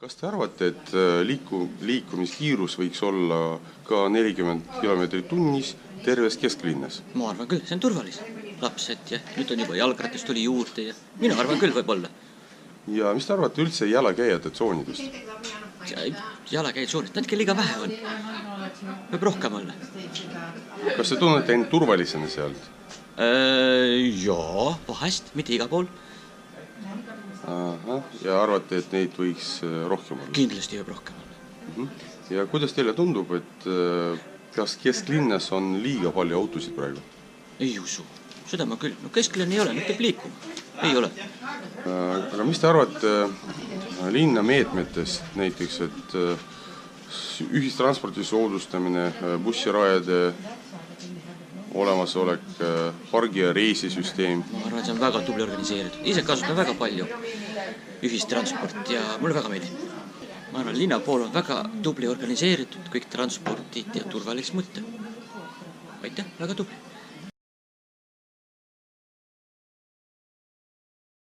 Kas te arvate, et liikumiskiirus võiks olla ka 40 kilomeetrit tunnis terves kesklinnas? Ma arvan küll, see on turvaline. Lapsed ja nüüd on juba jalgratas tuli juurde ja mina arvan küll võib-olla. Ja mis te arvate üldse jalakäijate tsoonidest? Jalakäijad tsoonid, natuke liiga vähe on. Võib rohkem olla. Kas te tunnete end turvalisena sealt? Jaa, vahest, mitte iga pool. Ja arvate, et neid võiks rohkem olla? Kindlasti võib rohkem olla. Ja kuidas teile tundub, et kas kesklinnas on liiga palju autosid praegu? Ei usu, seda ma küll. No kesklinn ei ole, nüüd teeb liikuma. Ei ole. Aga mis te arvate linna meetmetest näiteks, et ühistranspordi soodustamine, bussirajade olemasolek, pargi- ja reisisüsteem? Ma arvan, et see on väga tubli organiseeritud. Ise kasutan väga palju ühistransport ja mulle väga meeldib. Ma arvan, linna pool on väga tubli organiseeritud, kõik transportid ja turvaliseks mõtte. Aitäh, väga tubli.